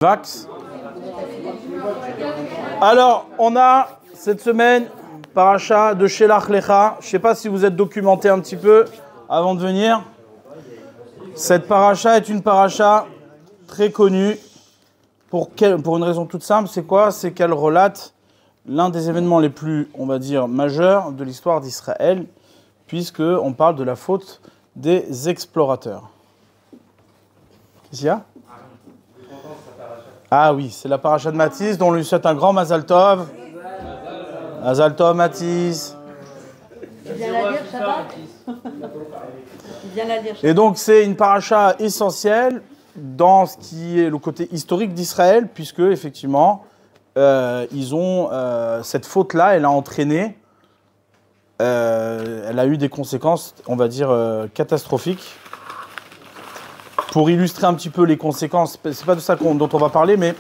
Vax. Alors, on a cette semaine paracha de Shelach Lecha. Je ne sais pas si vous êtes documenté un petit peu avant de venir. Cette paracha est une paracha très connue pour une raison toute simple. C'est quoi? C'est qu'elle relate l'un des événements les plus, on va dire, majeurs de l'histoire d'Israël, puisqu'on parle de la faute des explorateurs. Qu'est-ce qu'il y a? Ah oui, c'est la paracha de Mathis, dont on lui souhaite un grand Mazal Tov. Mazal Tov, Mathis. Il vient la lire, Shabbat. Il vient la lire, Shabbat. Et donc, c'est une paracha essentielle dans ce qui est le côté historique d'Israël, puisque, effectivement, ils ont cette faute-là, elle a entraîné, elle a eu des conséquences, on va dire, catastrophiques. Pour illustrer un petit peu les conséquences, c'est pas de ça dont on va parler, mais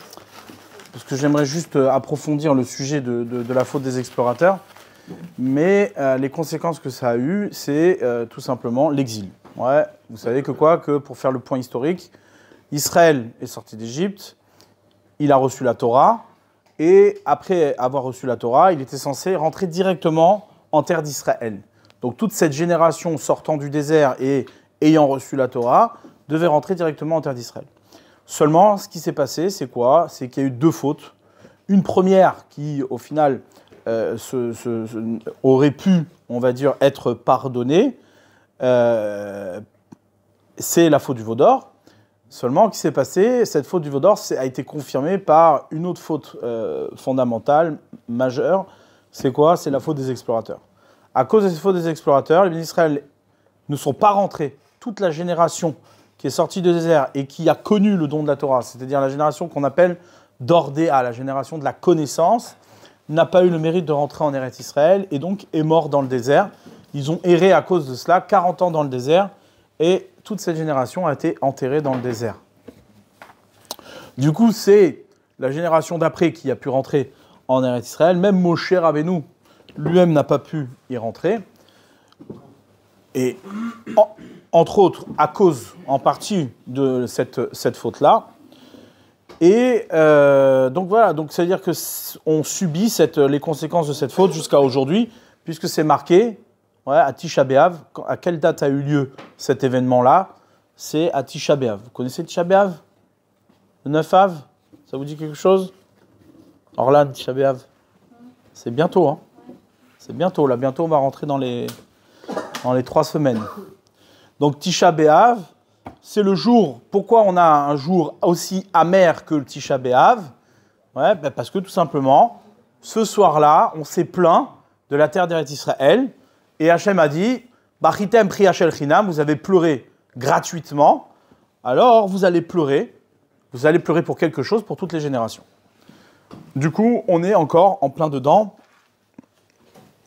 parce que j'aimerais juste approfondir le sujet de la faute des explorateurs. Mais les conséquences que ça a eu, c'est tout simplement l'exil. Ouais, vous savez que pour faire le point historique, Israël est sorti d'Égypte, il a reçu la Torah, et après avoir reçu la Torah, il était censé rentrer directement en terre d'Israël. Donc toute cette génération sortant du désert et ayant reçu la Torah devait rentrer directement en terre d'Israël. Seulement, ce qui s'est passé, c'est quoi? C'est qu'il y a eu deux fautes. Une première qui, au final, aurait pu, on va dire, être pardonnée, c'est la faute du veau d'or. Seulement, ce qui s'est passé, cette faute du veau d'or a été confirmée par une autre faute fondamentale, majeure. C'est quoi? C'est la faute des explorateurs. À cause de cette faute des explorateurs, les bénis d'Israël ne sont pas rentrés. Toute la génération qui est sortie du désert et qui a connu le don de la Torah, c'est-à-dire la génération qu'on appelle d'Ordéa, la génération de la connaissance, n'a pas eu le mérite de rentrer en Eretz Israël et donc est mort dans le désert. Ils ont erré à cause de cela, 40 ans dans le désert, et toute cette génération a été enterrée dans le désert. Du coup, c'est la génération d'après qui a pu rentrer en Eretz Israël. Même Moshe Rabbeinu, lui-même, n'a pas pu y rentrer. Et entre autres, à cause, en partie, de cette faute-là. Et donc voilà, donc ça veut dire qu'on subit les conséquences de cette faute jusqu'à aujourd'hui, puisque c'est marqué à Tisha B'Av. À quelle date a eu lieu cet événement-là? C'est à Tisha B'Av. Vous connaissez Tisha B'Av? Le 9 Av? Ça vous dit quelque chose? Orlan, Tisha B'Av. C'est bientôt, hein? C'est bientôt, là. Bientôt, on va rentrer dans les 3 semaines. Donc Tisha B'Av, c'est le jour. Pourquoi on a un jour aussi amer que le Tisha B'Av? Parce que tout simplement, ce soir-là, on s'est plaint de la terre d'Eretz Israël, et Hachem a dit, Bachitem pri Hachel Chinam, vous avez pleuré gratuitement, alors vous allez pleurer pour quelque chose pour toutes les générations. Du coup, on est encore en plein dedans,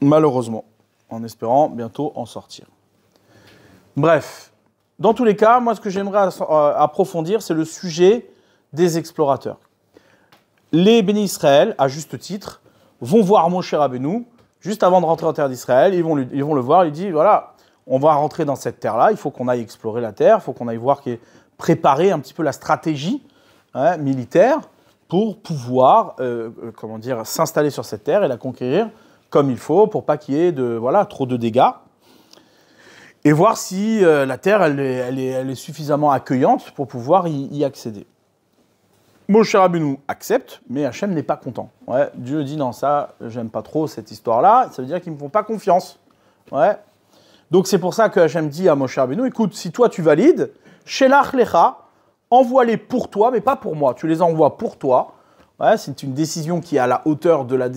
malheureusement, en espérant bientôt en sortir. Bref, dans tous les cas, moi ce que j'aimerais approfondir, c'est le sujet des explorateurs. Les bénis Israël, à juste titre, vont voir Moshe Rabbeinu, juste avant de rentrer en terre d'Israël, ils vont le voir, il dit, voilà, on va rentrer dans cette terre-là, il faut qu'on aille explorer la terre, il faut qu'on aille voir, préparer un petit peu la stratégie militaire pour pouvoir s'installer sur cette terre et la conquérir comme il faut, pour pas qu'il y ait trop de dégâts. Et voir si la terre elle est suffisamment accueillante pour pouvoir y accéder. Moshe Rabbeinu accepte, mais Hachem n'est pas content. Dieu dit non, ça, j'aime pas trop cette histoire-là, ça veut dire qu'ils ne me font pas confiance. Donc c'est pour ça que Hachem dit à Moshe Rabbeinu, écoute, si toi tu valides, Shelach Lecha, envoie-les pour toi, mais pas pour moi, tu les envoies pour toi. C'est une décision qui est à la hauteur de la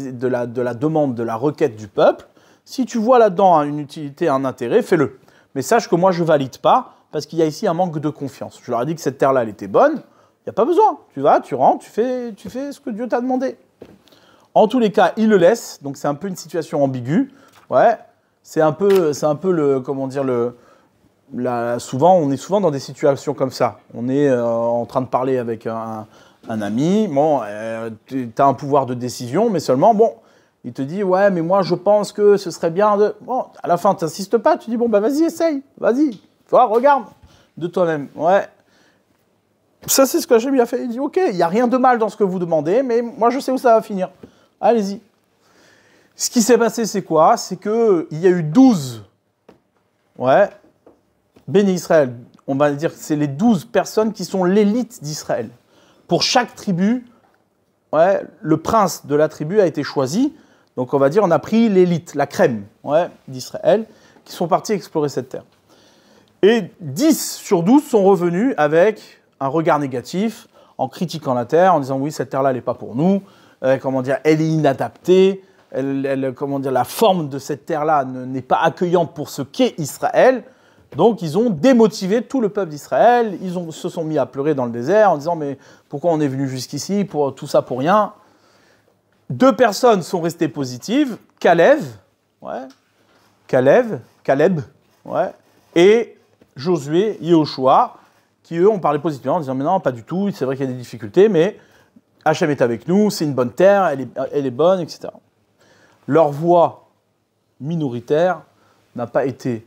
demande, de la requête du peuple. Si tu vois là-dedans une utilité, un intérêt, fais-le. Mais sache que moi, je ne valide pas, parce qu'il y a ici un manque de confiance. Je leur ai dit que cette terre-là, elle était bonne, il n'y a pas besoin. Tu vas, tu rentres, tu fais ce que Dieu t'a demandé. En tous les cas, il le laisse, donc c'est un peu une situation ambiguë. C'est un peu souvent, on est souvent dans des situations comme ça. On est en train de parler avec un ami, tu as un pouvoir de décision, mais seulement, il te dit, ouais, mais moi, je pense que ce serait bien de... Bon, à la fin, tu n'insistes pas, tu dis, vas-y, essaye, vas-y, regarde de toi-même. Ça, c'est ce qu'Hachem a fait. Il dit, ok, il n'y a rien de mal dans ce que vous demandez, mais moi, je sais où ça va finir. Allez-y. Ce qui s'est passé, c'est quoi? C'est qu'il y a eu 12, béni Israël. On va dire que c'est les 12 personnes qui sont l'élite d'Israël. Pour chaque tribu, le prince de la tribu a été choisi. Donc, on va dire, on a pris l'élite, la crème d'Israël, qui sont partis explorer cette terre. Et 10 sur 12 sont revenus avec un regard négatif, en critiquant la terre, en disant oui, cette terre-là, elle n'est pas pour nous, elle est inadaptée, la forme de cette terre-là n'est pas accueillante pour ce qu'est Israël. Donc, ils ont démotivé tout le peuple d'Israël, se sont mis à pleurer dans le désert en disant mais pourquoi on est venu jusqu'ici, pour tout ça pour rien. 2 personnes sont restées positives, Caleb, et Josué, Yehoshua, qui eux ont parlé positivement en disant mais non, pas du tout, c'est vrai qu'il y a des difficultés, mais Hachem est avec nous, c'est une bonne terre, elle est bonne, etc. Leur voix minoritaire n'a pas été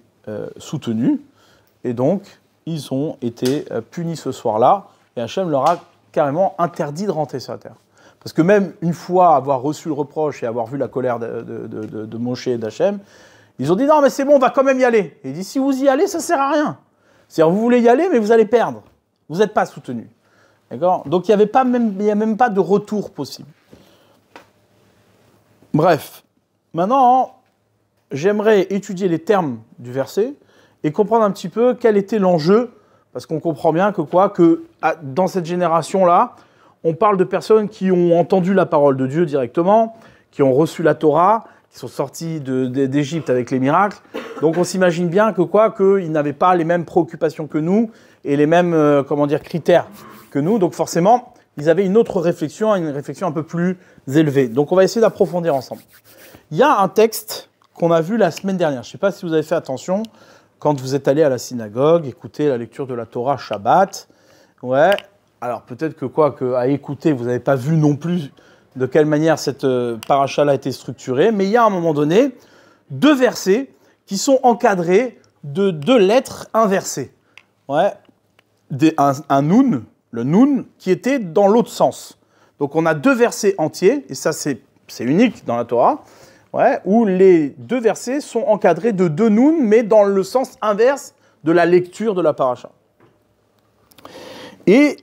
soutenue, et donc ils ont été punis ce soir-là, et Hachem leur a carrément interdit de rentrer sur la terre. Parce que même une fois avoir reçu le reproche et avoir vu la colère de Moshe et d'Hachem, ils ont dit non mais c'est bon, on va quand même y aller. Et il dit si vous y allez, ça ne sert à rien. C'est-à-dire vous voulez y aller, mais vous allez perdre. Vous n'êtes pas soutenu. D'accord ? Donc il n'y a même pas de retour possible. Bref, maintenant, j'aimerais étudier les termes du verset et comprendre un petit peu quel était l'enjeu, parce qu'on comprend bien que dans cette génération-là, on parle de personnes qui ont entendu la parole de Dieu directement, qui ont reçu la Torah, qui sont sortis d'Égypte avec les miracles. Donc on s'imagine bien qu'ils n'avaient pas les mêmes préoccupations que nous et les mêmes critères que nous. Donc forcément, ils avaient une autre réflexion, une réflexion un peu plus élevée. Donc on va essayer d'approfondir ensemble. Il y a un texte qu'on a vu la semaine dernière. Je ne sais pas si vous avez fait attention quand vous êtes allé à la synagogue, écouter la lecture de la Torah Shabbat. Alors peut-être à écouter, vous n'avez pas vu non plus de quelle manière cette paracha a été structurée, mais il y a à un moment donné 2 versets qui sont encadrés de 2 lettres inversées. Un nun, le nun, qui était dans l'autre sens. Donc on a 2 versets entiers, et ça c'est unique dans la Torah, où les 2 versets sont encadrés de 2 nun, mais dans le sens inverse de la lecture de la paracha. Et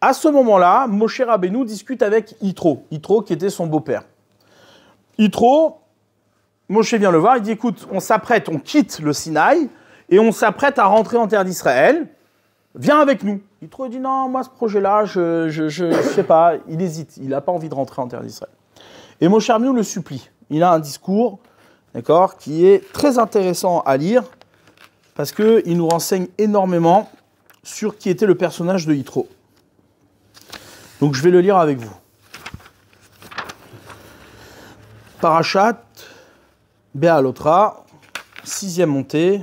à ce moment-là, Moshe Rabbeinu discute avec Yitro qui était son beau-père. Yitro, Moshe vient le voir, il dit écoute, on quitte le Sinaï et on s'apprête à rentrer en terre d'Israël. Viens avec nous. Yitro dit non, moi ce projet-là, je sais pas, il hésite, il n'a pas envie de rentrer en terre d'Israël. Et Moshe Rabbeinu le supplie. Il a un discours, qui est très intéressant à lire parce qu'il nous renseigne énormément sur qui était le personnage de Yitro. Donc je vais le lire avec vous. Parashat Be'alotra, 6e montée.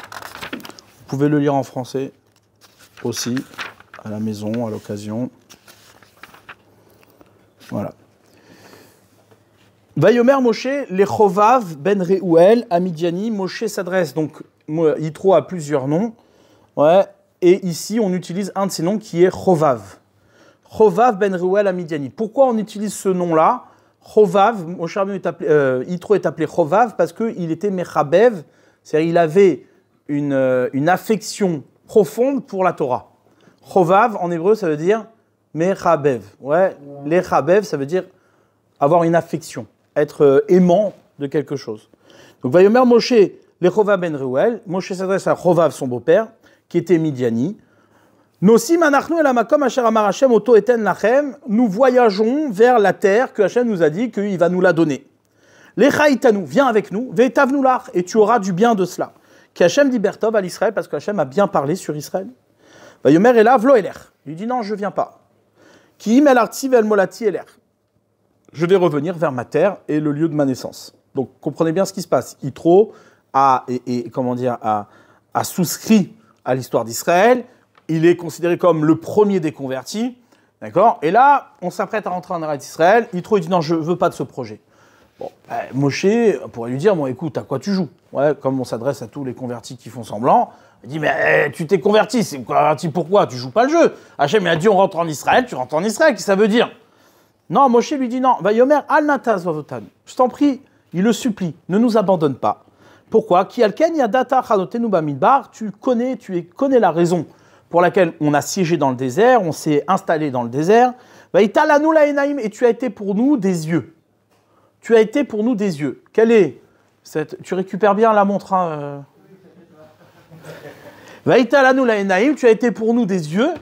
Vous pouvez le lire en français aussi, à la maison, à l'occasion. Voilà. Vayomer Moshe, les Chovav ben Reuel, à Midiani. Moshe s'adresse, donc Yitro a plusieurs noms. Et ici, on utilise un de ces noms qui est Chovav. Chovav ben Reuel à Midiani. Pourquoi on utilise ce nom-là ? Chovav, Yitro est appelé Chovav parce qu'il était Mechabev, c'est-à-dire il avait une affection profonde pour la Torah. Chovav, en hébreu, ça veut dire Mechabev. Lechabev, ça veut dire avoir une affection, être aimant de quelque chose. Donc, Vayomer Moshe, les Chovav ben Reuel. Moshe s'adresse à Chovav, son beau-père, qui était Midiani. Nosim anachnu el hamakom asher amar Hashem oto eten lachem. Nous voyageons vers la terre que Hashem nous a dit qu'il va nous la donner. Lecha itanu, viens avec nous. Ve'etavnu lach, et tu auras du bien de cela. Ki Hashem dit bertov à l'Israël, parce que Hashem a bien parlé sur Israël. Vayomer elav lo eler. Il dit non, je viens pas. Ki im el arti ve'el molati eler. Je vais revenir vers ma terre et le lieu de ma naissance. Donc comprenez bien ce qui se passe. Yitro a souscrit à l'histoire d'Israël. Il est considéré comme le premier des convertis. D'accord ? Et là, on s'apprête à rentrer en Eretz d'Israël. Yitro dit non, je ne veux pas de ce projet. Bon, Moshe pourrait lui dire bon, écoute, à quoi tu joues ? Comme on s'adresse à tous les convertis qui font semblant, Il dit, mais tu t'es converti, c'est converti pourquoi? Tu joues pas le jeu. Hachem, il a dit, on rentre en Israël, tu rentres en Israël, qu'est-ce que ça veut dire? Non, Moshe lui dit, non, Vayomer al nataz vavotan. Je t'en prie, il le supplie, ne nous abandonne pas. Pourquoi? Ki alken yadata chanotenu bamidbar, tu connais la raison pour laquelle on a siégé dans le désert, on s'est installé dans le désert. Vaïtalanu laenaim, et tu as été pour nous des yeux. Tu as été pour nous des yeux. Quelle est cette... Tu récupères bien la montre, hein Vaïtalanu laenaim, tu as été pour nous des yeux.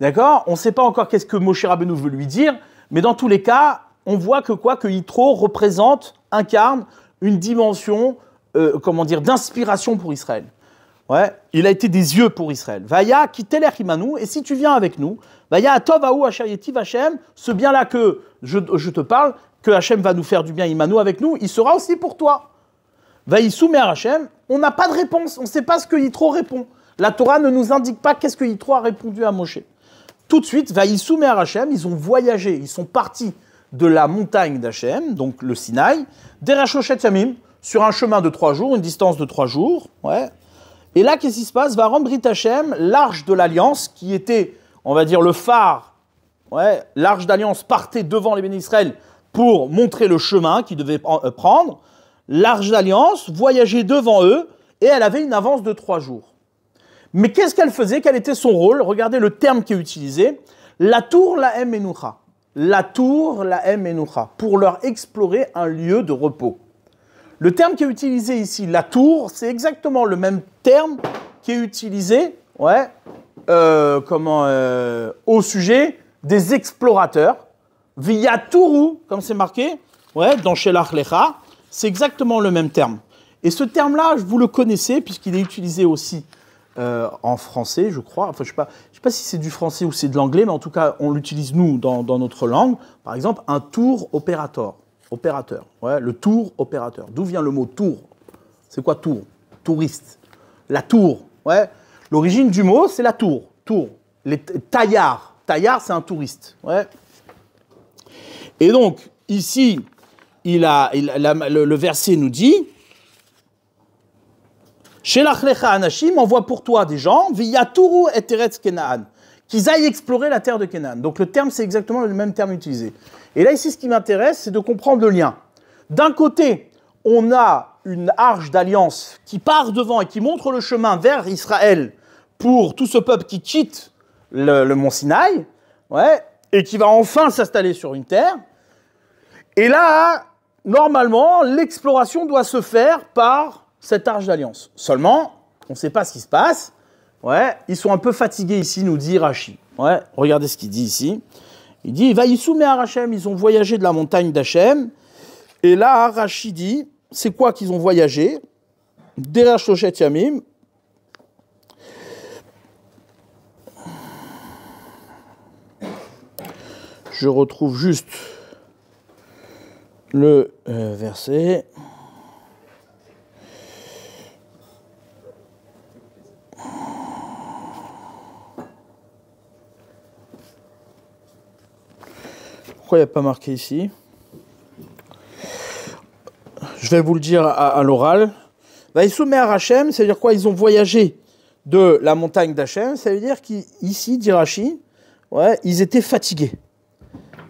D'accord? On ne sait pas encore qu'est-ce que Moshe Rabbeinu veut lui dire, mais dans tous les cas, on voit que Yitro représente, incarne une dimension, d'inspiration pour Israël. Ouais, il a été des yeux pour Israël. Vaya kiteler imanu, et si tu viens avec nous, vaya atov aou asher yetiv Hashem, ce bien-là que je te parle, que Hashem va nous faire du bien imanu avec nous, il sera aussi pour toi. Vaïsou mer Hashem, on n'a pas de réponse, on ne sait pas ce que Yitro répond. La Torah ne nous indique pas qu'est-ce que Yitro a répondu à Moshe. Tout de suite, Vaïsou mer Hashem, ils ont voyagé, ils sont partis de la montagne d'Hachem, donc le Sinaï, derachoshet yamim, sur un chemin de 3 jours, une distance de 3 jours, ouais. Et là, qu'est-ce qui se passe? Va rendre Brit Hashem, l'arche de l'Alliance, qui était, on va dire, le phare. Ouais, l'arche d'Alliance partait devant les bénis d'Israël pour montrer le chemin qu'ils devaient prendre. L'arche d'Alliance voyageait devant eux et elle avait une avance de 3 jours. Mais qu'est-ce qu'elle faisait? Quel était son rôle? Regardez le terme qui est utilisé. La tour, la em enoucha. La tour, la em enoucha. Pour leur explorer un lieu de repos. Le terme qui est utilisé ici, la tour, c'est exactement le même terme qui est utilisé au sujet des explorateurs. Via Tourou, comme c'est marqué, dans Shelach Lecha, c'est exactement le même terme. Et ce terme-là, vous le connaissez, puisqu'il est utilisé aussi en français, je crois. Enfin, je ne sais pas si c'est du français ou c'est de l'anglais, mais en tout cas, on l'utilise, nous, dans notre langue. Par exemple, un tour opérateur. Le tour opérateur. D'où vient le mot tour? C'est quoi tour? Touriste. La tour. L'origine du mot, c'est la tour. Tour. Les taillards. Taillard, c'est un touriste. Et donc, ici, le verset nous dit Shelach lecha anashim, envoie pour toi des gens, via Tourou et Teretz Kenaan, qu'ils aillent explorer la terre de Canaan. Donc le terme, c'est exactement le même terme utilisé. Et là, ici, ce qui m'intéresse, c'est de comprendre le lien. D'un côté, on a une arche d'alliance qui part devant et qui montre le chemin vers Israël pour tout ce peuple qui quitte le mont Sinaï, et qui va enfin s'installer sur une terre. Et là, normalement, l'exploration doit se faire par cette arche d'alliance. Seulement, on ne sait pas ce qui se passe. Ils sont un peu fatigués ici, nous dit Rashi. Regardez ce qu'il dit ici. Il dit, Vaïsou me'ar Hashem, ils ont voyagé de la montagne d'Hachem. Et là, Rashi dit, c'est quoi qu'ils ont voyagé? Derech Shoshet Yamim. Je retrouve juste le verset. Pourquoi il n'y a pas marqué ici? Je vais vous le dire à l'oral. Vaïsou me'ar Hashem, ça veut dire quoi? Ils ont voyagé de la montagne d'Hachem. Ça veut dire qu'ici, dit Rashi, ils étaient fatigués.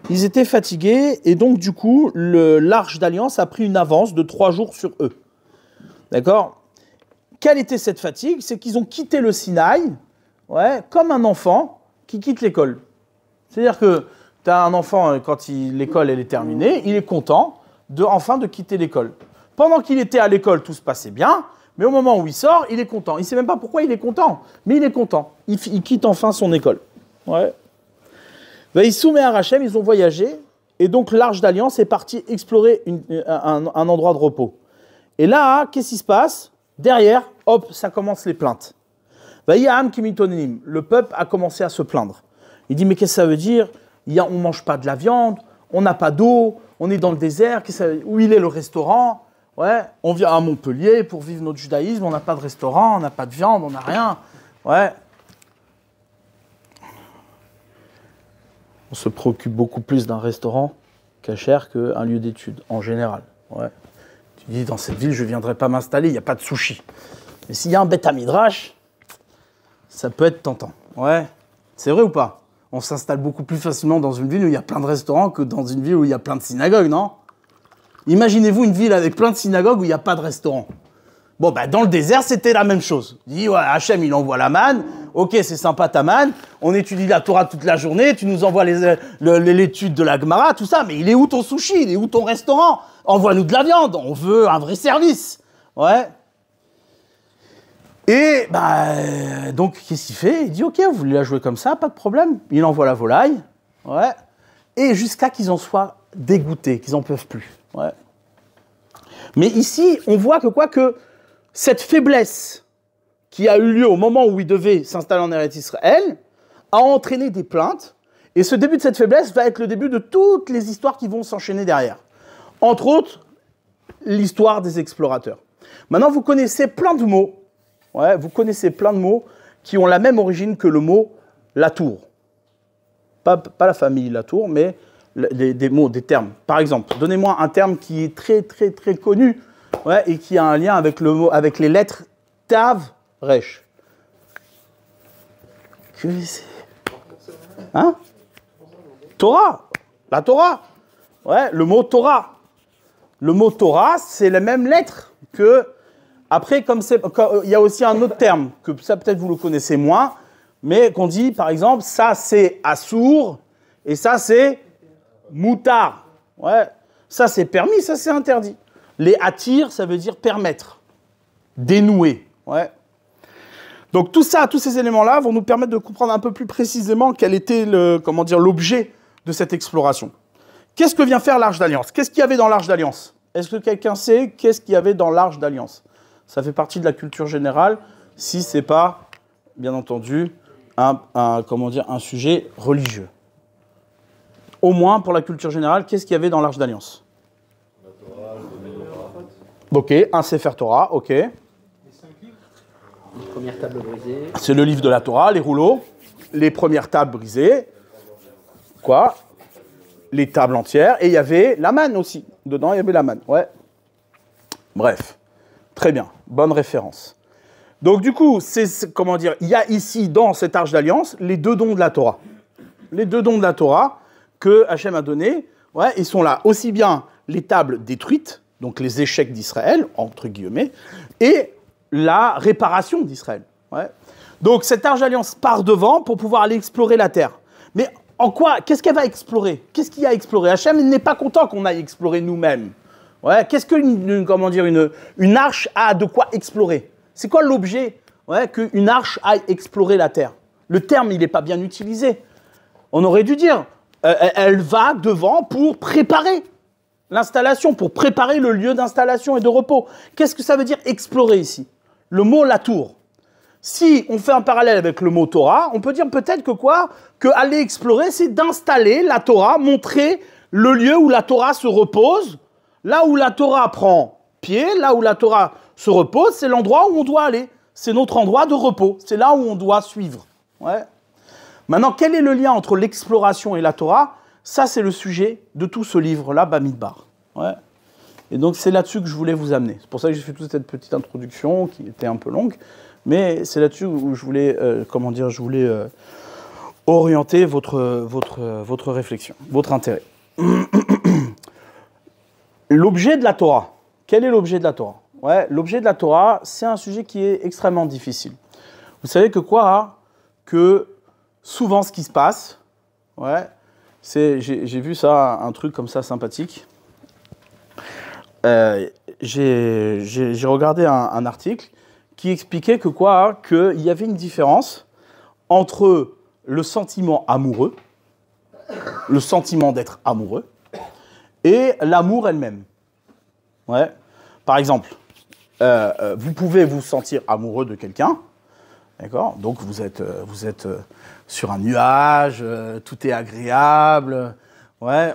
Ils étaient fatigués et donc du coup, l'arche d'alliance a pris une avance de 3 jours sur eux. D'accord? Quelle était cette fatigue? C'est qu'ils ont quitté le Sinaï, comme un enfant qui quitte l'école. C'est-à-dire que tu as un enfant, quand l'école elle est terminée, il est content de quitter l'école. Pendant qu'il était à l'école, tout se passait bien, mais au moment où il sort, il est content. Il ne sait même pas pourquoi il est content, mais il est content. Il quitte enfin son école. Vaïsou me'ar Hashem, ils ont voyagé, et donc l'Arche d'Alliance est partie explorer un endroit de repos. Et là, qu'est-ce qui se passe? Derrière, hop, ça commence les plaintes. Vaïam kimitonim, le peuple a commencé à se plaindre. Il dit, mais qu'est-ce que ça veut dire? On ne mange pas de la viande, on n'a pas d'eau, on est dans le désert, où il est le restaurant? On vient à Montpellier pour vivre notre judaïsme, on n'a pas de restaurant, on n'a pas de viande, on n'a rien. On se préoccupe beaucoup plus d'un restaurant cachère qu'un lieu d'études, en général. Tu dis, dans cette ville, je ne viendrai pas m'installer, il n'y a pas de sushi. Mais s'il y a un Beth Midrash, Ça peut être tentant. Ouais. C'est vrai ou pas? On s'installe beaucoup plus facilement dans une ville où il y a plein de restaurants que dans une ville où il y a plein de synagogues, non? Imaginez-vous une ville avec plein de synagogues où il n'y a pas de restaurant. Bon, bah, dans le désert, c'était la même chose. Il dit, ouais, Hachem, il envoie la manne. Ok, c'est sympa ta manne. On étudie la Torah toute la journée. Tu nous envoies l'étude de la Gemara, tout ça. Mais il est où ton sushi? Il est où ton restaurant? Envoie-nous de la viande. On veut un vrai service. Ouais. Et, bah, donc, qu'est-ce qu'il fait? Il dit, ok, vous voulez la jouer comme ça, pas de problème. Il envoie la volaille. Ouais. Et jusqu'à qu'ils en soient dégoûtés, qu'ils en peuvent plus. Ouais. Mais ici, on voit que cette faiblesse qui a eu lieu au moment où il devait s'installer en Eretz Israël a entraîné des plaintes. Et ce début de cette faiblesse va être le début de toutes les histoires qui vont s'enchaîner derrière. Entre autres, l'histoire des explorateurs. Maintenant, vous connaissez plein de mots. Ouais, vous connaissez plein de mots qui ont la même origine que le mot Latour. Pas la famille Latour, mais des mots, des termes. Par exemple, donnez-moi un terme qui est très, très, très connu, ouais, et qui a un lien avec le mot, avec les lettres Tav, Resh. Que c'est? Hein? Torah. La Torah. Ouais, le mot Torah. Le mot Torah, c'est la même lettre que... Après, il y a aussi un autre terme, que ça peut-être vous le connaissez moins, mais qu'on dit, par exemple, ça c'est Assour, et ça c'est Moutar. Ouais. Ça c'est permis, ça c'est interdit. Les Atir, ça veut dire permettre, dénouer. Ouais. Donc tout ça, tous ces éléments-là vont nous permettre de comprendre un peu plus précisément quel était l'objet de cette exploration. Qu'est-ce que vient faire l'Arche d'Alliance? Qu'est-ce qu'il y avait dans l'Arche d'Alliance? Est-ce que quelqu'un sait qu'est-ce qu'il y avait dans l'Arche d'Alliance? Ça fait partie de la culture générale, si ce n'est pas, bien entendu, un sujet religieux. Au moins, pour la culture générale, qu'est-ce qu'il y avait dans l'Arche d'Alliance? La Torah, ok, un Sefer Torah, ok. Les 5 livres. Les premières tables brisées. C'est le livre de la Torah, les rouleaux, les premières tables brisées. Quoi? Les tables entières. Et il y avait la manne aussi. Dedans, il y avait la manne, ouais. Bref. Très bien, bonne référence. Donc du coup, il y a ici, dans cette Arche d'Alliance, les 2 dons de la Torah. Les 2 dons de la Torah que Hachem a donnés, ouais, ils sont là. Aussi bien les tables détruites, donc les échecs d'Israël, entre guillemets, et la réparation d'Israël. Ouais. Donc cette Arche d'Alliance part devant pour pouvoir aller explorer la terre. Mais en quoi? Qu'est-ce qu'elle va explorer? Qu'est-ce qu'il y a à explorer? Hachem n'est pas content qu'on aille explorer nous-mêmes. Ouais, qu'est-ce qu'une arche a de quoi explorer? C'est quoi l'objet, ouais, qu'une arche aille explorer la terre? Le terme, il n'est pas bien utilisé. On aurait dû dire, elle va devant pour préparer l'installation, pour préparer le lieu d'installation et de repos. Qu'est-ce que ça veut dire explorer ici? Le mot la tour. Si on fait un parallèle avec le mot Torah, on peut dire peut-être que aller explorer, c'est d'installer la Torah, montrer le lieu où la Torah se repose. Là où la Torah prend pied, là où la Torah se repose, c'est l'endroit où on doit aller. C'est notre endroit de repos. C'est là où on doit suivre. Ouais. Maintenant, quel est le lien entre l'exploration et la Torah? Ça, c'est le sujet de tout ce livre-là, Bamidbar. Ouais. Et donc, c'est là-dessus que je voulais vous amener. C'est pour ça que j'ai fait toute cette petite introduction qui était un peu longue. Mais c'est là-dessus où je voulais, orienter votre réflexion, votre intérêt. L'objet de la Torah. Quel est l'objet de la Torah? Ouais, l'objet de la Torah, c'est un sujet qui est extrêmement difficile. Vous savez que souvent ce qui se passe, ouais, j'ai vu ça, un truc comme ça sympathique. J'ai regardé un article qui expliquait qu'il y avait une différence entre le sentiment amoureux, le sentiment d'être amoureux, et l'amour elle-même. Ouais. Par exemple, vous pouvez vous sentir amoureux de quelqu'un, d'accord? Donc vous êtes sur un nuage, tout est agréable. Ouais,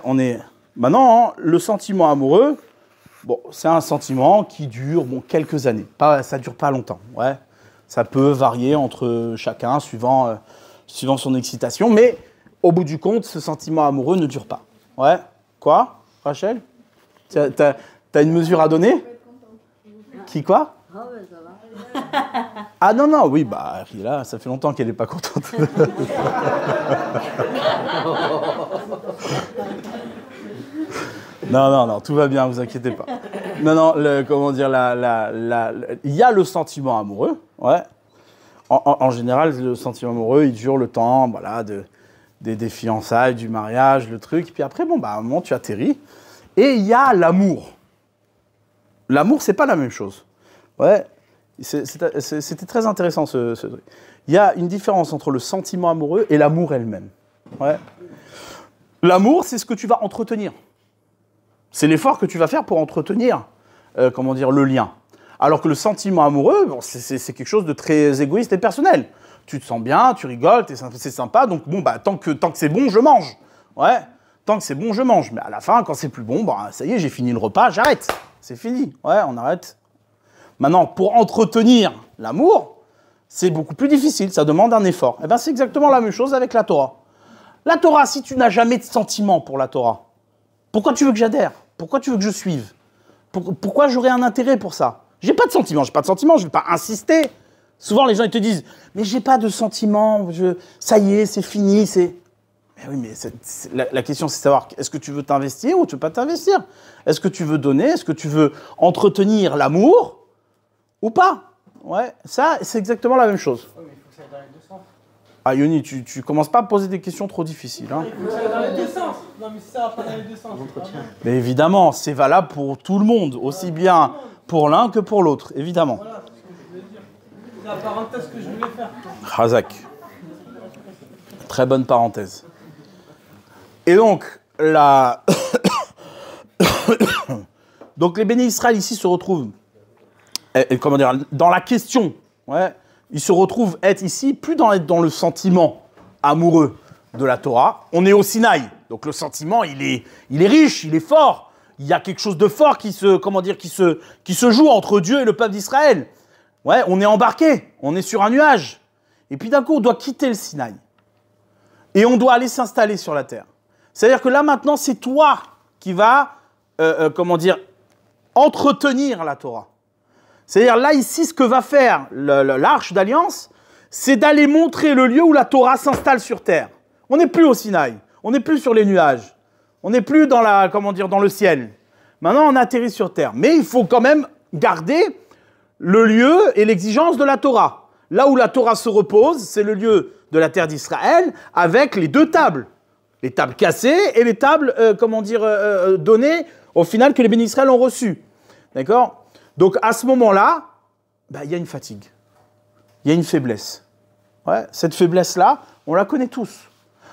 Maintenant, le sentiment amoureux, bon, c'est un sentiment qui dure quelques années. Ça dure pas longtemps. Ouais. Ça peut varier entre chacun suivant son excitation, mais au bout du compte, ce sentiment amoureux ne dure pas. Ouais. Quoi? Rachel, t'as une mesure à donner? Qui quoi? Ah ouais, ça va. Ah non, non, oui, bah, là, ça fait longtemps qu'elle n'est pas contente. Non, non, non, tout va bien, vous inquiétez pas. Non, non, comment dire, il y a le sentiment amoureux, ouais. En général, le sentiment amoureux, il dure le temps, voilà, des fiançailles, du mariage, le truc. Puis après, bon, bah, à un moment, tu atterris. Et il y a l'amour. L'amour, c'est pas la même chose. Ouais, c'était très intéressant, ce truc. Il y a une différence entre le sentiment amoureux et l'amour elle-même. Ouais. L'amour, c'est ce que tu vas entretenir. C'est l'effort que tu vas faire pour entretenir, comment dire, le lien. Alors que le sentiment amoureux, bon, c'est quelque chose de très égoïste et personnel. Tu te sens bien, tu rigoles, c'est sympa, donc bon, bah, tant que c'est bon, je mange. Ouais, tant que c'est bon, je mange. Mais à la fin, quand c'est plus bon, bah, ça y est, j'ai fini le repas, j'arrête. C'est fini. Ouais, on arrête. Maintenant, pour entretenir l'amour, c'est beaucoup plus difficile, ça demande un effort. Eh bien, c'est exactement la même chose avec la Torah. La Torah, si tu n'as jamais de sentiment pour la Torah, pourquoi tu veux que j'adhère? Pourquoi tu veux que je suive? Pourquoi j'aurais un intérêt pour ça? J'ai pas de sentiment, je ne vais pas insister. Souvent, les gens ils te disent « Mais j'ai pas de sentiment, ça y est, c'est fini, c'est... » Mais oui, mais la question, c'est de savoir, est-ce que tu veux t'investir ou tu veux pas t'investir? Est-ce que tu veux donner? Est-ce que tu veux entretenir l'amour ou pas? Ouais, ça, c'est exactement la même chose. Oui, mais il faut que ça aille dans les deux sens. Ah, Yoni, tu commences pas à poser des questions trop difficiles. Hein. Il faut que ça aille dans les deux sens. Non, mais ça va pas dans les deux sens. Mais évidemment, c'est valable pour tout le monde, aussi bien pour l'un que pour l'autre, évidemment. Voilà, c'est ce que je voulais dire. C'est la parenthèse que je voulais faire. Razak. Très bonne parenthèse. Et donc, donc les bénis Israël ici se retrouvent, comment dire, dans la question. Ouais, ils se retrouvent être ici plus dans le sentiment amoureux de la Torah. On est au Sinaï, donc le sentiment, il est riche, il est fort. Il y a quelque chose de fort qui se joue entre Dieu et le peuple d'Israël. Ouais, on est embarqué, on est sur un nuage. Et puis d'un coup, on doit quitter le Sinaï. Et on doit aller s'installer sur la terre. C'est-à-dire que là, maintenant, c'est toi qui vas, entretenir la Torah. C'est-à-dire, là, ici, ce que va faire l'arche d'alliance, c'est d'aller montrer le lieu où la Torah s'installe sur terre. On n'est plus au Sinaï, on n'est plus sur les nuages, on n'est plus dans le ciel. Maintenant, on atterrit sur terre. Mais il faut quand même garder le lieu et l'exigence de la Torah. Là où la Torah se repose, c'est le lieu de la terre d'Israël avec les deux tables. Les tables cassées et les tables, données au final que les bénis Israël ont reçues. D'accord? Donc à ce moment-là, y a une fatigue. Il y a une faiblesse. Ouais, cette faiblesse-là, on la connaît tous.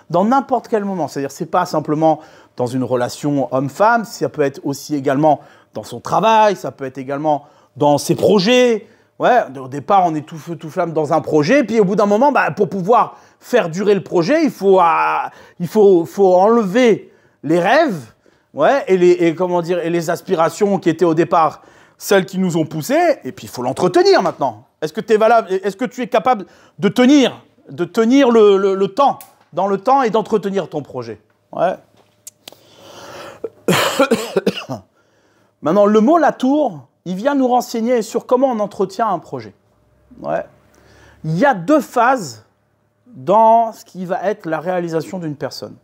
Dans n'importe quel moment. C'est-à-dire, c'est pas simplement dans une relation homme-femme, ça peut être aussi également dans son travail, ça peut être également dans ses projets. Ouais, au départ, on est tout feu, tout flamme dans un projet, puis au bout d'un moment, pour pouvoir faire durer le projet, il faut enlever les rêves, ouais, et les aspirations qui étaient au départ celles qui nous ont poussés, et puis il faut l'entretenir maintenant. Est-ce que tu es capable de tenir le temps, dans le temps, et d'entretenir ton projet? Ouais. Maintenant, le mot « la tour », il vient nous renseigner sur comment on entretient un projet. Ouais. Il y a deux phases dans ce qui va être la réalisation d'une personne.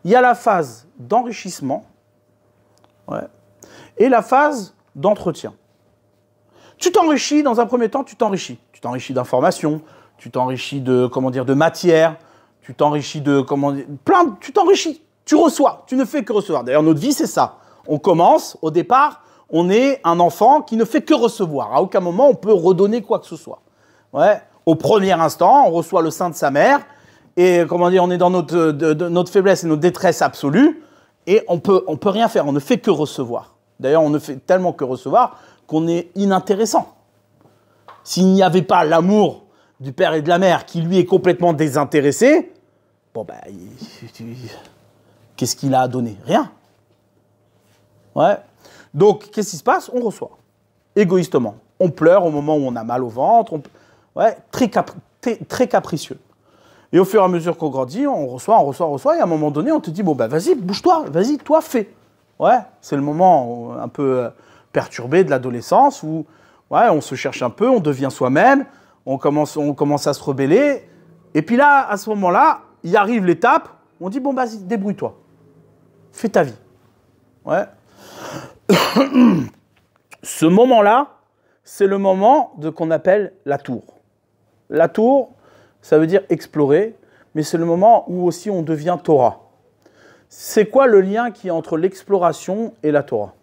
Il y a la phase d'enrichissement, ouais, et la phase d'entretien. Tu t'enrichis, dans un premier temps, tu t'enrichis. Tu t'enrichis d'informations, tu t'enrichis de matière, tu t'enrichis tu t'enrichis, tu reçois, tu ne fais que recevoir. D'ailleurs, notre vie, c'est ça. On commence, au départ, on est un enfant qui ne fait que recevoir. À aucun moment, on peut redonner quoi que ce soit. Ouais. Au premier instant, on reçoit le sein de sa mère, et on est dans notre faiblesse et notre détresse absolue, et on peut rien faire, on ne fait que recevoir. D'ailleurs, on ne fait tellement que recevoir qu'on est inintéressant. S'il n'y avait pas l'amour du père et de la mère qui, lui, est complètement désintéressé, qu'est-ce qu'il a à donner? Rien. Ouais. Donc, qu'est-ce qui se passe? On reçoit, égoïstement. On pleure au moment où on a mal au ventre. Ouais, très capricieux. Et au fur et à mesure qu'on grandit, on reçoit, et à un moment donné, on te dit, vas-y, bouge-toi, vas-y, toi, fais. Ouais, c'est le moment un peu perturbé de l'adolescence où Ouais, on se cherche un peu, on devient soi-même, on commence à se rebeller. Et puis là, à ce moment-là, il arrive l'étape, on dit, bon, vas-y, débrouille-toi. Fais ta vie. Ouais. Ce moment-là, c'est le moment qu'on appelle la tour. La tour, ça veut dire explorer, mais c'est le moment où aussi on devient Torah. C'est quoi le lien qui est entre l'exploration et la Torah?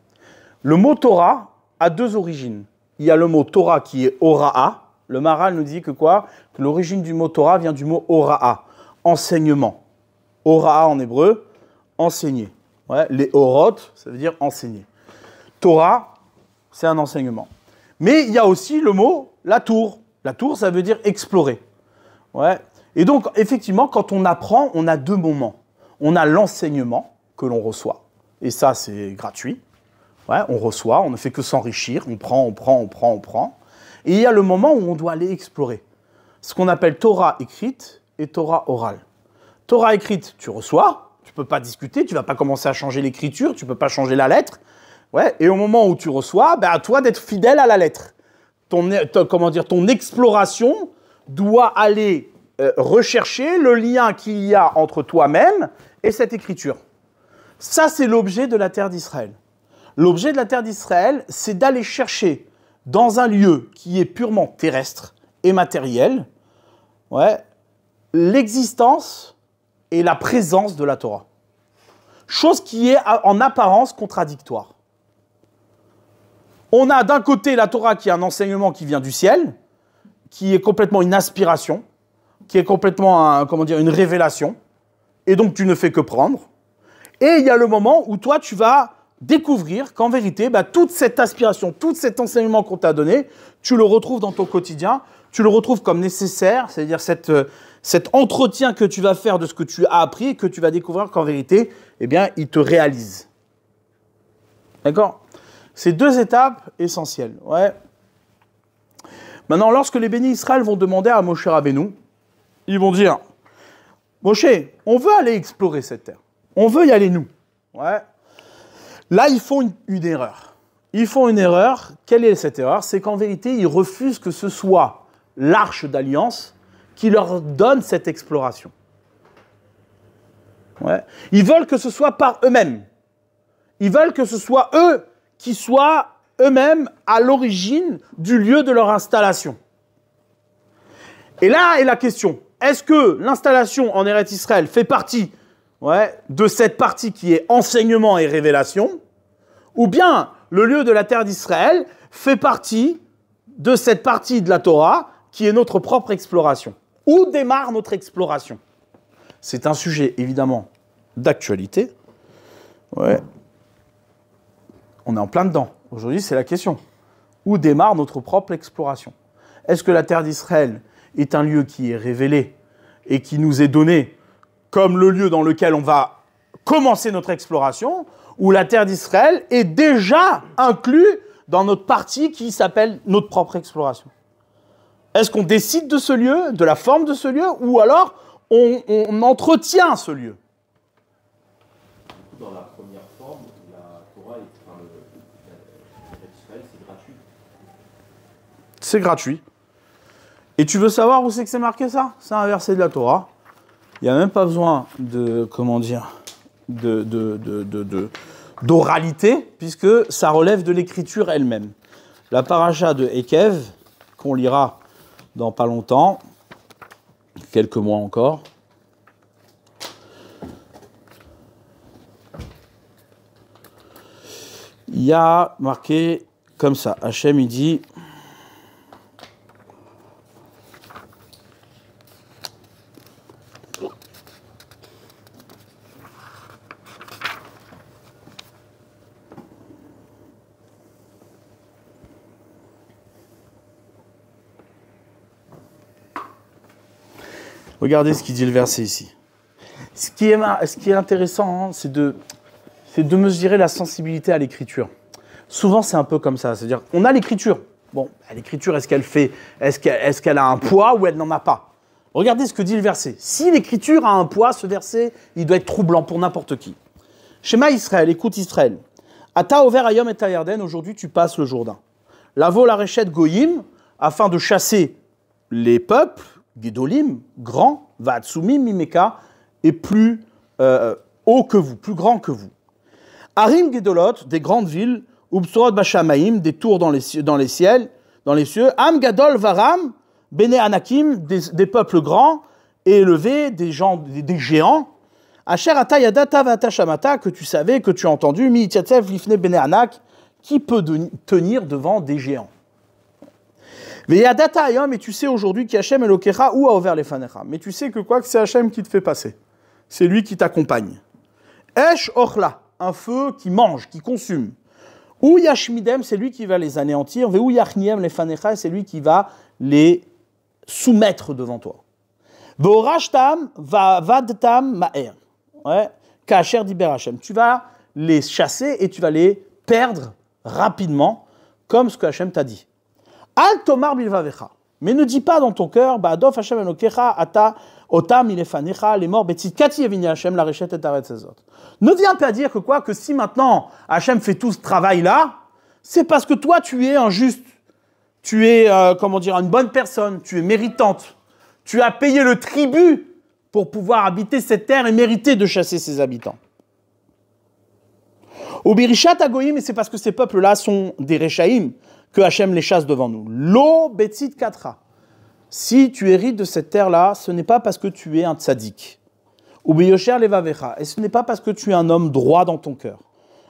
Le mot Torah a deux origines. Il y a le mot Torah qui est Hora'a. Le Maharal nous dit que quoi? Que l'origine du mot Torah vient du mot Hora'a, enseignement. Hora'a en hébreu, enseigner. Ouais, les Horot, ça veut dire enseigner. Torah, c'est un enseignement. Mais il y a aussi le mot la tour. La tour, ça veut dire explorer. Ouais. Et donc, effectivement, quand on apprend, on a deux moments. On a l'enseignement que l'on reçoit. Et ça, c'est gratuit. Ouais, on reçoit, on ne fait que s'enrichir. On prend. Et il y a le moment où on doit aller explorer. Ce qu'on appelle Torah écrite et Torah orale. Torah écrite, tu reçois. Tu ne peux pas discuter. Tu ne vas pas commencer à changer l'écriture. Tu ne peux pas changer la lettre. Ouais, et au moment où tu reçois, à toi d'être fidèle à la lettre. Ton exploration doit aller rechercher le lien qu'il y a entre toi-même et cette écriture. Ça, c'est l'objet de la terre d'Israël. L'objet de la terre d'Israël, c'est d'aller chercher dans un lieu qui est purement terrestre et matériel, l'existence et la présence de la Torah. Chose qui est en apparence contradictoire. On a d'un côté la Torah qui est un enseignement qui vient du ciel, qui est complètement une aspiration, qui est complètement une révélation, et donc tu ne fais que prendre. Et il y a le moment où toi tu vas découvrir qu'en vérité, toute cette aspiration, tout cet enseignement qu'on t'a donné, tu le retrouves dans ton quotidien, tu le retrouves comme nécessaire, c'est-à-dire cet entretien que tu vas faire de ce que tu as appris et que tu vas découvrir qu'en vérité, il te réalise. D'accord ? C'est deux étapes essentielles. Ouais. Maintenant, lorsque les bénis Israël vont demander à Moshe Rabbeinu, ils vont dire, Moshe, on veut aller explorer cette terre. On veut y aller nous. Ouais. Là, ils font une erreur. Ils font une erreur. Quelle est cette erreur? C'est qu'en vérité, ils refusent que ce soit l'arche d'alliance qui leur donne cette exploration. Ouais. Ils veulent que ce soit par eux-mêmes. Ils veulent que ce soit eux qui soient eux-mêmes à l'origine du lieu de leur installation. Et là est la question, est-ce que l'installation en Eretz Israël fait partie de cette partie qui est enseignement et révélation, ou bien le lieu de la terre d'Israël fait partie de cette partie de la Torah qui est notre propre exploration? Où démarre notre exploration? C'est un sujet évidemment d'actualité. Ouais. On est en plein dedans. Aujourd'hui, c'est la question. Où démarre notre propre exploration? Est-ce que la terre d'Israël est un lieu qui est révélé et qui nous est donné comme le lieu dans lequel on va commencer notre exploration, ou la terre d'Israël est déjà inclus dans notre partie qui s'appelle notre propre exploration? Est-ce qu'on décide de ce lieu, de la forme de ce lieu, ou alors on entretient ce lieu? Dans la première forme, la Torah c'est gratuit. C'est gratuit. Et tu veux savoir où c'est que c'est marqué ça? C'est un verset de la Torah. Il n'y a même pas besoin d'oralité, puisque ça relève de l'écriture elle-même. La paracha de Ekev, qu'on lira dans pas longtemps, quelques mois encore. Il y a marqué comme ça. Hachem, il dit... Regardez ce qu'il dit le verset ici. Ce qui est intéressant, c'est de mesurer la sensibilité à l'écriture. Souvent, c'est un peu comme ça. C'est-à-dire, on a l'écriture. Bon, l'écriture, est-ce qu'elle a un poids ou elle n'en a pas? Regardez ce que dit le verset. Si l'écriture a un poids, ce verset, il doit être troublant pour n'importe qui. Shema Israël, écoute Israël. Ata over Hayom et Yarden, aujourd'hui tu passes le Jourdain. Lavo la réchette goyim, afin de chasser les peuples, Gedolim, grands, Vatsumim, Mimeka, et plus haut que vous, plus grand que vous. Arim Gedolot, des grandes villes, Ubsorot Bashamaim, des tours dans les cieux, Am Gadol Varam, Bene Anakim, des peuples grands et élevés, des géants. Asher Ata Yadata Vata Shamata, que tu savais, que tu as entendu, Mi Tiatsev Lifne Bene Anak, qui peut tenir devant des géants. Veyadata Ayom, et tu sais aujourd'hui qu'Hachem Elokecha ou a ouvert les fanecha. Mais tu sais que quoi, que c'est Hachem qui te fait passer. C'est lui qui t'accompagne. Esh Ochla, un feu qui mange, qui consume. Ou Yashmidem, c'est lui qui va les anéantir. Veu Yachniem les fanecha, c'est lui qui va les soumettre devant toi. Veorashtam vadtam ma'er. Ouais. Kacher diber Hachem. Tu vas les chasser et tu vas les perdre rapidement, comme ce que Hachem t'a dit. Al tomar bilvavecha. Mais ne dis pas dans ton cœur, Ba'adof Hachem Elokecha, ata otam ilefanecha, les morts betzit kati evini Hachem, la rechet et aret sezot. Ne viens pas dire que quoi, que si maintenant Hachem fait tout ce travail-là, c'est parce que toi tu es un juste, tu es, une bonne personne, tu es méritante, tu as payé le tribut pour pouvoir habiter cette terre et mériter de chasser ses habitants. Au Birishat Agoïm, et c'est parce que ces peuples-là sont des Rechaïm que Hachem les chasse devant nous. Lo Betzit Katra. Si tu hérites de cette terre-là, ce n'est pas parce que tu es un tzaddik. Ou Biyosher Levavecha. Et ce n'est pas parce que tu es un homme droit dans ton cœur.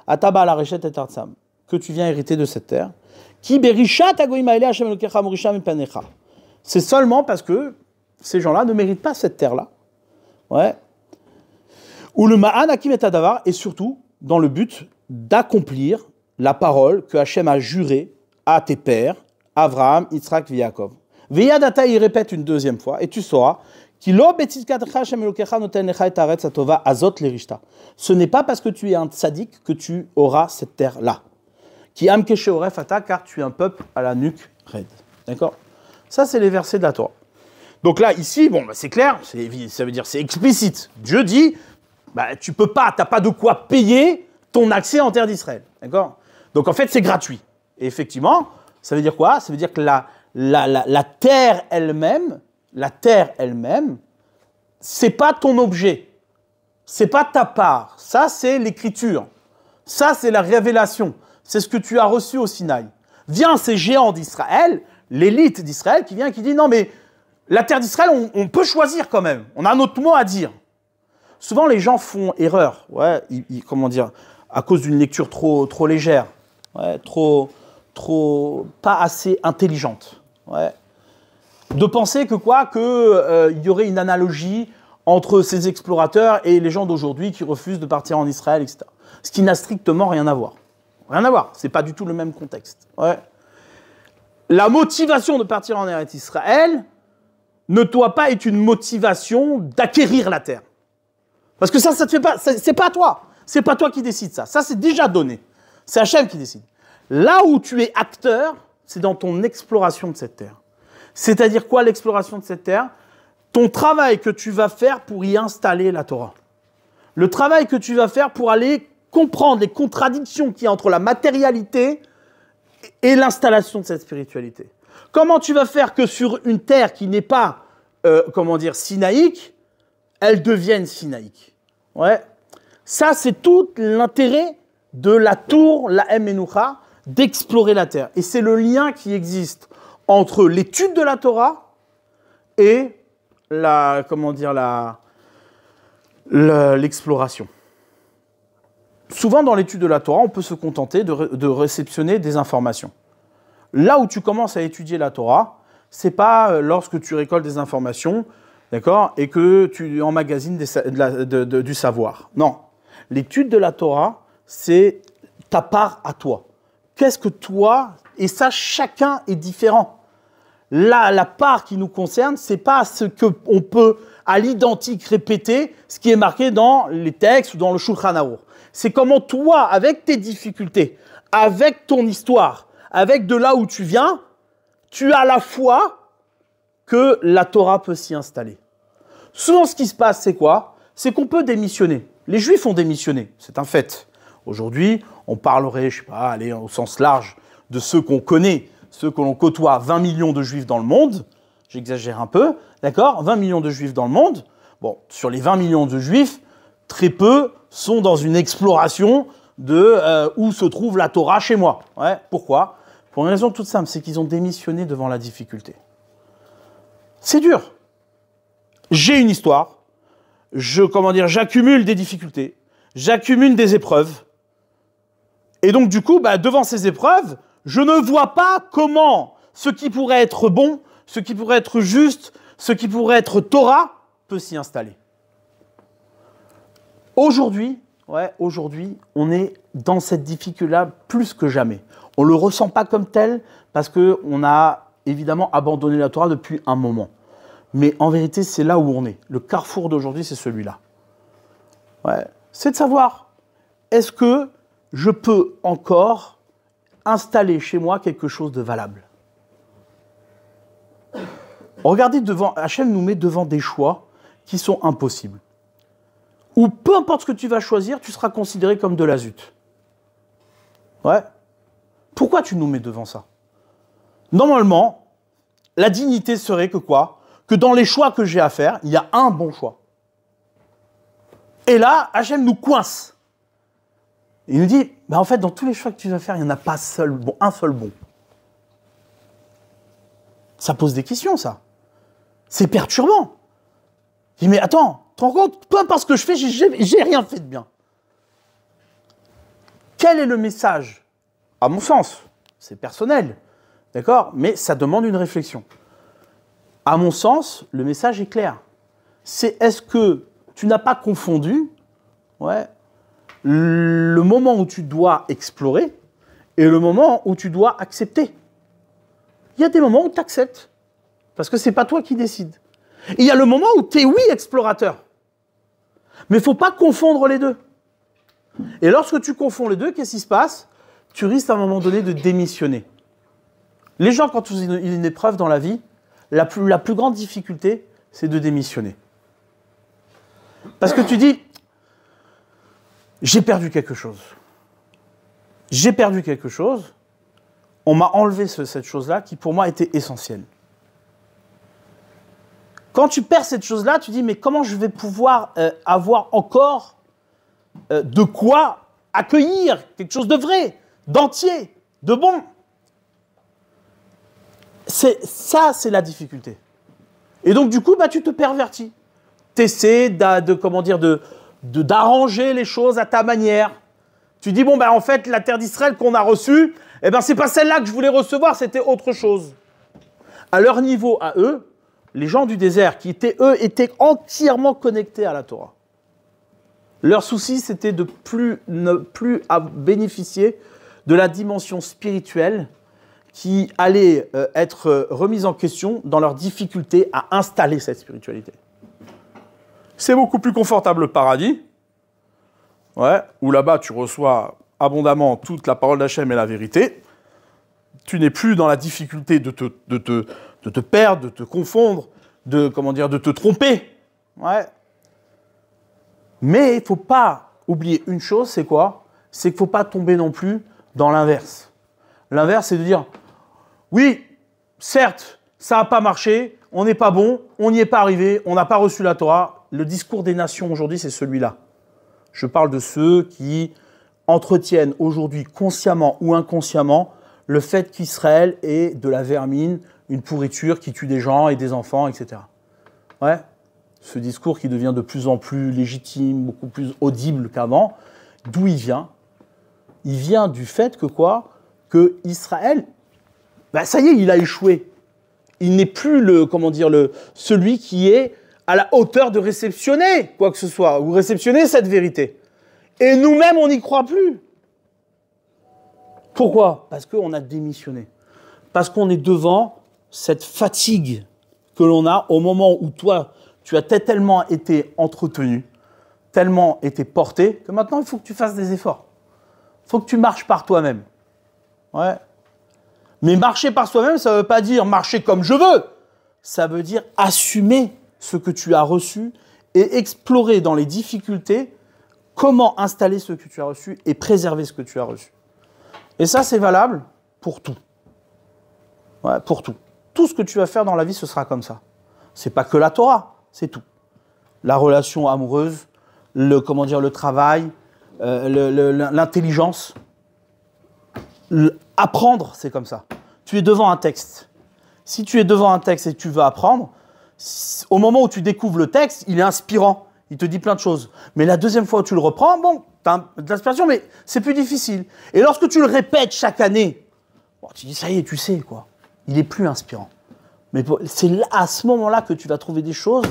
Ataba la Rechet et Artsam. Que tu viens hériter de cette terre. Ki Birishat Agoïm Aele Hachem Elokecha Morisha Mipanecha. C'est seulement parce que ces gens-là ne méritent pas cette terre-là. Ouais. Ou le Ma'an Hakim et Adavar. Et surtout, dans le but d'accomplir la parole que Hachem a jurée à tes pères, Avraham, Yitzhak, Yaakov. Veyadata, il répète une deuxième fois, et tu sauras, ce n'est pas parce que tu es un tzaddik que tu auras cette terre-là. Car tu es un peuple à la nuque raide. D'accord? Ça, c'est les versets de la Torah. Donc là, ici, c'est clair, ça veut dire c'est explicite. Dieu dit, tu peux pas, t'as pas de quoi payer ton accès en terre d'Israël. D'accord? Donc en fait, c'est gratuit. Et effectivement, ça veut dire quoi? Ça veut dire que la terre elle-même, c'est pas ton objet. C'est pas ta part. Ça, c'est l'écriture. Ça, c'est la révélation. C'est ce que tu as reçu au Sinaï. Vient ces géants d'Israël, l'élite d'Israël, qui vient et qui dit, non mais, la terre d'Israël, on peut choisir quand même. On a notre mot à dire. Souvent, les gens font erreur. Ouais, à cause d'une lecture trop légère. Ouais, trop pas assez intelligente. Ouais. De penser que y aurait une analogie entre ces explorateurs et les gens d'aujourd'hui qui refusent de partir en Israël, etc. Ce qui n'a strictement rien à voir. Rien à voir. C'est pas du tout le même contexte. Ouais. La motivation de partir en Eretz Israël ne doit pas être une motivation d'acquérir la terre. Parce que ça te fait pas, c'est pas toi. C'est pas toi qui décide ça. Ça, c'est déjà donné. C'est Hachem qui décide. Là où tu es acteur, c'est dans ton exploration de cette terre. C'est-à-dire quoi l'exploration de cette terre? Ton travail que tu vas faire pour y installer la Torah. Le travail que tu vas faire pour aller comprendre les contradictions qu'il y a entre la matérialité et l'installation de cette spiritualité. Comment tu vas faire que sur une terre qui n'est pas, sinaïque, elle devienne sinaïque? Ouais. Ça, c'est tout l'intérêt de la tour, la Menucha, d'explorer la terre. Et c'est le lien qui existe entre l'étude de la Torah et l'exploration. Souvent, dans l'étude de la Torah, on peut se contenter de réceptionner des informations. Là où tu commences à étudier la Torah, c'est pas lorsque tu récoltes des informations, d'accord, et que tu emmagasines du savoir. Non. L'étude de la Torah, c'est ta part à toi. Qu'est-ce que toi, et ça, chacun est différent. Là, la part qui nous concerne, c'est pas ce qu'on peut à l'identique répéter, ce qui est marqué dans les textes ou dans le Shulchan Aruch. C'est comment toi, avec tes difficultés, avec ton histoire, avec de là où tu viens, tu as la foi que la Torah peut s'y installer. Souvent, ce qui se passe, c'est quoi? C'est qu'on peut démissionner. Les Juifs ont démissionné, c'est un fait. Aujourd'hui, on parlerait, au sens large, de ceux qu'on connaît, ceux que l'on côtoie 20 millions de juifs dans le monde, j'exagère un peu, d'accord, 20 millions de juifs dans le monde, bon, sur les 20 millions de juifs, très peu sont dans une exploration de où se trouve la Torah chez moi. Ouais, pourquoi? Pour une raison toute simple, c'est qu'ils ont démissionné devant la difficulté. C'est dur. J'ai une histoire, j'accumule des difficultés, j'accumule des épreuves, et donc du coup, devant ces épreuves, je ne vois pas comment ce qui pourrait être bon, ce qui pourrait être juste, ce qui pourrait être Torah, peut s'y installer. Aujourd'hui, on est dans cette difficulté-là plus que jamais. On ne le ressent pas comme tel parce qu'on a évidemment abandonné la Torah depuis un moment. Mais en vérité, c'est là où on est. Le carrefour d'aujourd'hui, c'est celui-là. Ouais. C'est de savoir, est-ce que je peux encore installer chez moi quelque chose de valable? Regardez, Hachem nous met devant des choix qui sont impossibles. Ou peu importe ce que tu vas choisir, tu seras considéré comme de la zut. Ouais. Pourquoi tu nous mets devant ça? Normalement, la dignité serait que quoi? Que dans les choix que j'ai à faire, il y a un bon choix. Et là, Hachem nous coince. Il nous dit, en fait, dans tous les choix que tu vas faire, il n'y en a pas un seul bon. Ça pose des questions, ça. C'est perturbant. Je dis, mais attends, tu te rends compte, peu importe ce que je fais, j'ai rien fait de bien. Quel est le message? À mon sens, c'est personnel, d'accord? Mais ça demande une réflexion. À mon sens, le message est clair. C'est est-ce que tu n'as pas confondu le moment où tu dois explorer et le moment où tu dois accepter. Il y a des moments où tu acceptes, parce que ce n'est pas toi qui décides. Et il y a le moment où tu es, oui, explorateur. Mais il ne faut pas confondre les deux. Et lorsque tu confonds les deux, qu'est-ce qui se passe? Tu risques à un moment donné de démissionner. Les gens, quand ils ont une épreuve dans la vie, la plus grande difficulté, c'est de démissionner. Parce que tu dis, j'ai perdu quelque chose. J'ai perdu quelque chose. On m'a enlevé cette chose-là qui, pour moi, était essentielle. Quand tu perds cette chose-là, tu dis, mais comment je vais pouvoir avoir encore de quoi accueillir quelque chose de vrai, d'entier, de bon? C'est la difficulté. Et donc, du coup, tu te pervertis. Tu essaies d'arranger les choses à ta manière. Tu dis, en fait, la terre d'Israël qu'on a reçue, c'est pas celle-là que je voulais recevoir, c'était autre chose. À leur niveau, à eux, les gens du désert, qui étaient entièrement connectés à la Torah. Leur souci, c'était de ne plus bénéficier de la dimension spirituelle qui allait être remise en question dans leur difficulté à installer cette spiritualité. C'est beaucoup plus confortable le paradis, où là-bas tu reçois abondamment toute la parole d'Hachem et la vérité. Tu n'es plus dans la difficulté de te perdre, de te confondre, de te tromper. Ouais. Mais il ne faut pas oublier une chose, c'est quoi? C'est qu'il ne faut pas tomber non plus dans l'inverse. L'inverse, c'est de dire, oui, certes, ça n'a pas marché, on n'est pas bon, on n'y est pas arrivé, on n'a pas reçu la Torah. Le discours des nations aujourd'hui, c'est celui-là. Je parle de ceux qui entretiennent aujourd'hui, consciemment ou inconsciemment, le fait qu'Israël est de la vermine, une pourriture qui tue des gens et des enfants, etc. Ouais. Ce discours qui devient de plus en plus légitime, beaucoup plus audible qu'avant. D'où il vient? Il vient du fait que quoi? Que Israël, ça y est, il a échoué. Il n'est plus celui qui est à la hauteur de réceptionner quoi que ce soit, ou réceptionner cette vérité. Et nous-mêmes, on n'y croit plus. Pourquoi? Parce qu'on a démissionné. Parce qu'on est devant cette fatigue que l'on a au moment où toi, tu as tellement été entretenu, tellement été porté, que maintenant, il faut que tu fasses des efforts. Il faut que tu marches par toi-même. Ouais. Mais marcher par soi-même, ça ne veut pas dire marcher comme je veux. Ça veut dire assumer ce que tu as reçu et explorer dans les difficultés comment installer ce que tu as reçu et préserver ce que tu as reçu. Et ça, c'est valable pour tout. Ouais, pour tout. Tout ce que tu vas faire dans la vie, ce sera comme ça. C'est pas que la Torah, c'est tout. La relation amoureuse, le travail, l'intelligence. Apprendre, c'est comme ça. Tu es devant un texte. Si tu es devant un texte et que tu veux apprendre, au moment où tu découvres le texte, il est inspirant. Il te dit plein de choses. Mais la deuxième fois où tu le reprends, bon, tu as de l'inspiration, mais c'est plus difficile. Et lorsque tu le répètes chaque année, bon, tu dis, ça y est, tu sais, quoi. Il est plus inspirant. Mais c'est à ce moment-là que tu vas trouver des choses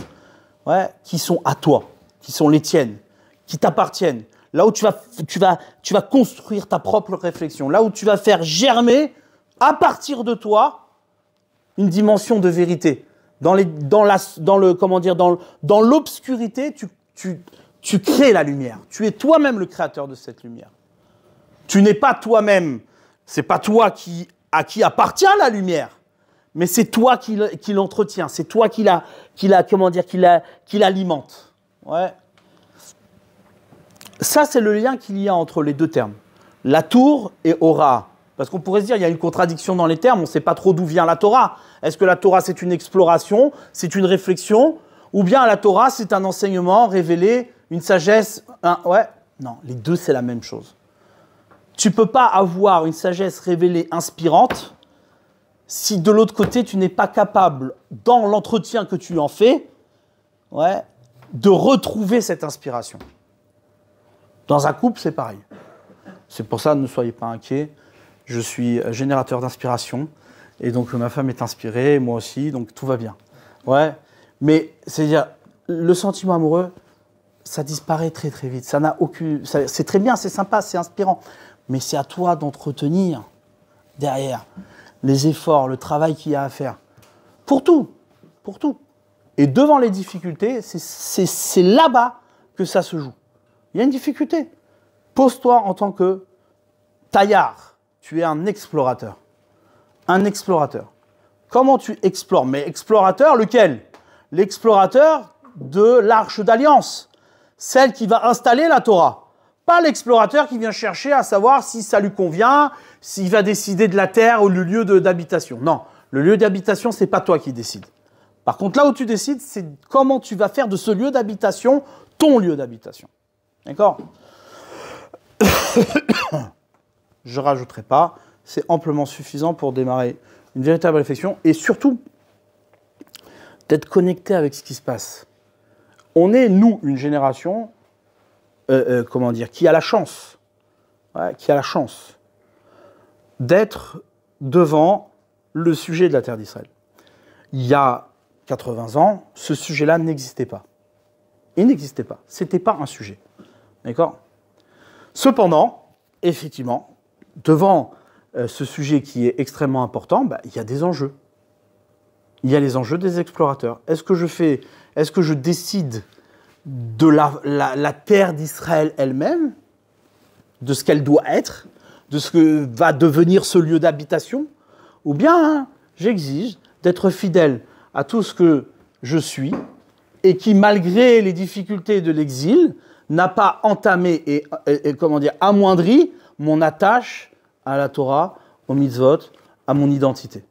qui sont à toi, qui sont les tiennes, qui t'appartiennent. Là où tu vas construire ta propre réflexion. Là où tu vas faire germer, à partir de toi, une dimension de vérité. Dans l'obscurité, tu crées la lumière. Tu es toi-même le créateur de cette lumière. Tu n'es pas toi-même, c'est pas toi à qui appartient la lumière, mais c'est toi qui l'entretiens, c'est toi qui l'alimente. Ouais. Ça, c'est le lien qu'il y a entre les deux termes. La tour et Ora. Parce qu'on pourrait se dire, il y a une contradiction dans les termes, on ne sait pas trop d'où vient la Torah. Est-ce que la Torah, c'est une exploration, c'est une réflexion, ou bien la Torah, c'est un enseignement révélé, une sagesse. Non, les deux, c'est la même chose. Tu ne peux pas avoir une sagesse révélée inspirante si de l'autre côté, tu n'es pas capable, dans l'entretien que tu en fais, de retrouver cette inspiration. Dans un couple, c'est pareil. C'est pour ça, ne soyez pas inquiets. Je suis générateur d'inspiration. Et donc, ma femme est inspirée, moi aussi, donc tout va bien. Ouais. Mais, c'est-à-dire, le sentiment amoureux, ça disparaît très, très vite. Ça n'a aucune... C'est très bien, c'est sympa, c'est inspirant. Mais c'est à toi d'entretenir, derrière, les efforts, le travail qu'il y a à faire. Pour tout. Pour tout. Et devant les difficultés, c'est là-bas que ça se joue. Il y a une difficulté. Pose-toi en tant que taillard. Tu es un explorateur. Un explorateur. Comment tu explores? Mais explorateur, lequel? L'explorateur de l'Arche d'Alliance. Celle qui va installer la Torah. Pas l'explorateur qui vient chercher à savoir si ça lui convient, s'il va décider de la terre ou le lieu d'habitation. Non, le lieu d'habitation, c'est pas toi qui décides. Par contre, là où tu décides, c'est comment tu vas faire de ce lieu d'habitation ton lieu d'habitation. D'accord? Je ne rajouterai pas. C'est amplement suffisant pour démarrer une véritable réflexion et surtout d'être connecté avec ce qui se passe. On est, nous, une génération qui a la chance, d'être devant le sujet de la terre d'Israël. Il y a 80 ans, ce sujet-là n'existait pas. Il n'existait pas. Ce n'était pas un sujet. D'accord? Cependant, effectivement, devant ce sujet qui est extrêmement important, il y a des enjeux. Il y a les enjeux des explorateurs. Est-ce que je décide de la terre d'Israël elle-même, de ce qu'elle doit être, de ce que va devenir ce lieu d'habitation, ou bien j'exige d'être fidèle à tout ce que je suis et qui, malgré les difficultés de l'exil, n'a pas entamé et amoindri mon attache à la Torah, au mitzvot, à mon identité.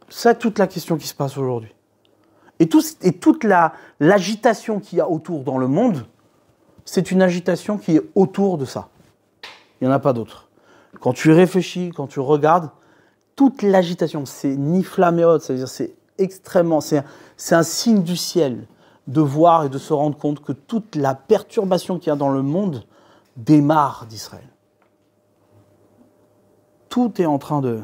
C'est toute la question qui se passe aujourd'hui. Et toute l'agitation qu'il y a autour dans le monde, c'est une agitation qui est autour de ça. Il n'y en a pas d'autre. Quand tu réfléchis, quand tu regardes, toute l'agitation, c'est niflaméot, c'est-à-dire c'est extrêmement, c'est un signe du ciel de voir et de se rendre compte que toute la perturbation qu'il y a dans le monde démarre d'Israël. Tout est en train de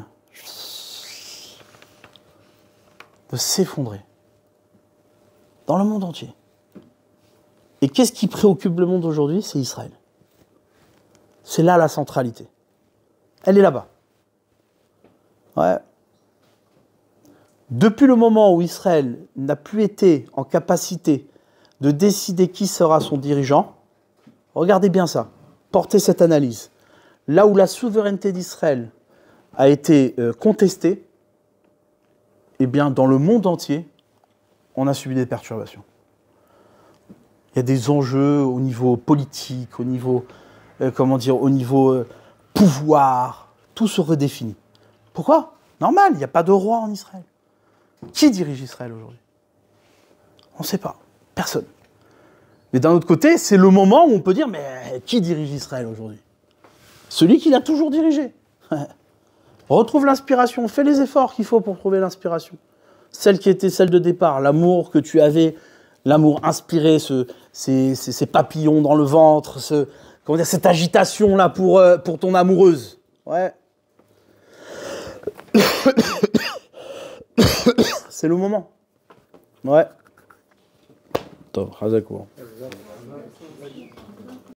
s'effondrer. Dans le monde entier. Et qu'est-ce qui préoccupe le monde aujourd'hui? C'est Israël. C'est là la centralité. Elle est là-bas. Ouais. Depuis le moment où Israël n'a plus été en capacité de décider qui sera son dirigeant, regardez bien ça, portez cette analyse. Là où la souveraineté d'Israël a été contestée, eh bien, dans le monde entier, on a subi des perturbations. Il y a des enjeux au niveau politique, au niveau, au niveau pouvoir, tout se redéfinit. Pourquoi? Normal, il n'y a pas de roi en Israël. Qui dirige Israël aujourd'hui? On ne sait pas. Personne. Mais d'un autre côté, c'est le moment où on peut dire, mais qui dirige Israël aujourd'hui? Celui qui l'a toujours dirigé. Retrouve l'inspiration, fais les efforts qu'il faut pour trouver l'inspiration. Celle qui était celle de départ, l'amour que tu avais, l'amour inspiré, ces papillons dans le ventre, cette agitation-là pour ton amoureuse. Ouais. C'est le moment. Ouais. Top, Hazakou.